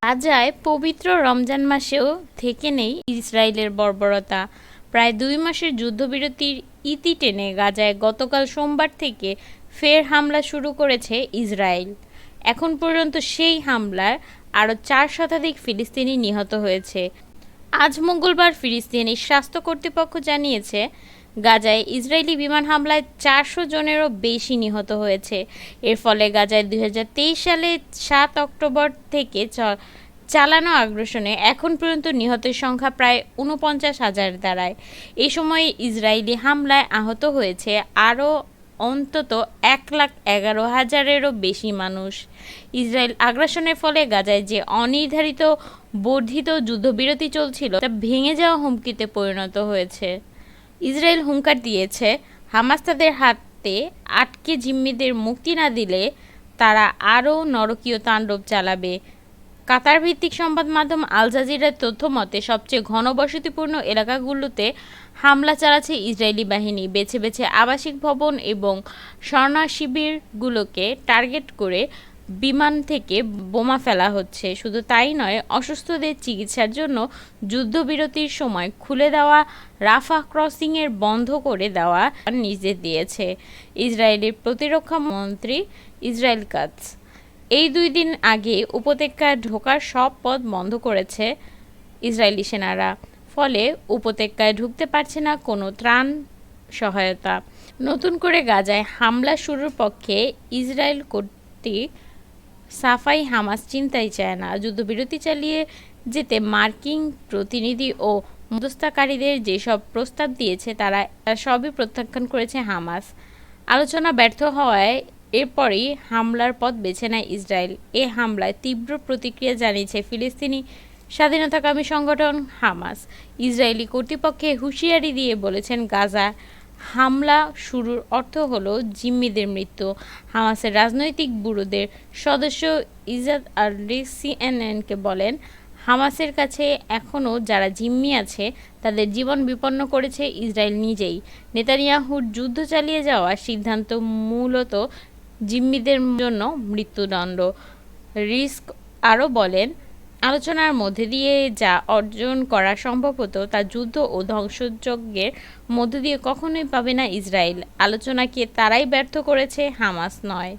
গাজায় পবিত্র রমজান মাসেও থেকে নেই ইসরায়েলের বর্বরতা। প্রায় ২ মাসের যুদ্ধবিরতির ইতি টেনে গাজায় গতকাল সোমবার থেকে ফের হামলা শুরু করেছে ইসরায়েল। এখন পর্যন্ত সেই হামলায় আরও ৪ শতাধিক ফিলিস্তিনি নিহত হয়েছে। আজ মঙ্গলবার ফিলিস্তিনি স্বাস্থ্য কর্তৃপক্ষ জানিয়েছে, গাজায় ইসরায়েলি বিমান হামলায় ৪০০ জনেরও বেশি নিহত হয়েছে। এর ফলে গাজায় ২০২৩ সালে ৭ অক্টোবর থেকে চালানো আগ্রাসনে এখন পর্যন্ত নিহতের সংখ্যা প্রায় ৪৯,০০০ দাঁড়ায়। এই সময়ে ইসরায়েলি হামলায় আহত হয়েছে আরও অন্তত ১,১১,০০০-এরও বেশি মানুষ। ইসরায়েল আগ্রাসনের ফলে গাজায় যে অনির্ধারিত বর্ধিত যুদ্ধবিরতি চলছিল তা ভেঙে যাওয়া হুমকিতে পরিণত হয়েছে। ইসরায়েল হুঙ্কার দিয়েছে, হামাস তাদের হাতে আটকে জিম্মিদের মুক্তি না দিলে তারা আরও নরকীয় তাণ্ডব চালাবে। কাতার ভিত্তিক সংবাদ মাধ্যম আল জাজিরার তথ্য মতে, সবচেয়ে ঘনবসতিপূর্ণ এলাকাগুলোতে হামলা চালাচ্ছে ইসরায়েলি বাহিনী। বেছে বেছে আবাসিক ভবন এবং শরণাশিবিরগুলোকে টার্গেট করে বিমান থেকে বোমা ফেলা হচ্ছে। শুধু তাই নয়, অসুস্থদের চিকিৎসার জন্য যুদ্ধবিরতির সময় খুলে দেওয়া রাফা ক্রসিংয়ের বন্ধ করে দেওয়া নির্দেশ দিয়েছে ইসরায়েলের প্রতিরক্ষা মন্ত্রী ইসরায়েল কাটজ। এই ২ দিন আগে উপত্যকায় ঢোকার সব পথ বন্ধ করেছে ইসরায়েলি সেনারা। ফলে উপত্যকায় ঢুকতে পারছে না কোনো ত্রাণ সহায়তা। নতুন করে গাজায় হামলা শুরুর পক্ষে ইসরায়েল কর্তৃক সাফাই হামাস চিন্তাই চায় না। যুদ্ধবিরতি চালিয়ে যেতে মার্কিন প্রতিনিধি ও মধ্যস্থতাকারীদের যেসব প্রস্তাব দিয়েছে তারা সবই প্রত্যাখ্যান করেছে হামাস। আলোচনা ব্যর্থ হওয়ায় এরপরই হামলার পথ বেছে নেয় ইসরায়েল। এ হামলায় তীব্র প্রতিক্রিয়া জানিয়েছে ফিলিস্তিনি স্বাধীনতাকামী সংগঠন হামাস। ইসরায়েলি কর্তৃপক্ষকে হুঁশিয়ারি দিয়ে বলেছেন, গাজা হামলা শুরুর অর্থ হলো জিম্মিদের মৃত্যু। হামাসের রাজনৈতিক ব্যুরোদের সদস্য ইজাদ আল-রিক সিএনএনকে বলেন, হামাসের কাছে এখনও যারা জিম্মি আছে তাদের জীবন বিপন্ন করেছে ইসরায়েল নিজেই। নেতানিয়াহুর যুদ্ধ চালিয়ে যাওয়ার সিদ্ধান্ত মূলত জিম্মিদের জন্য মৃত্যুদণ্ড। রিস্ক আরও বলেন, আলোচনার মধ্যে দিয়ে যা অর্জন করা সম্ভব হতো তা যুদ্ধ ও ধ্বংসযজ্ঞের মধ্য দিয়ে কখনোই পাবে না ইসরায়েল। আলোচনাকে তারাই ব্যর্থ করেছে, হামাস নয়।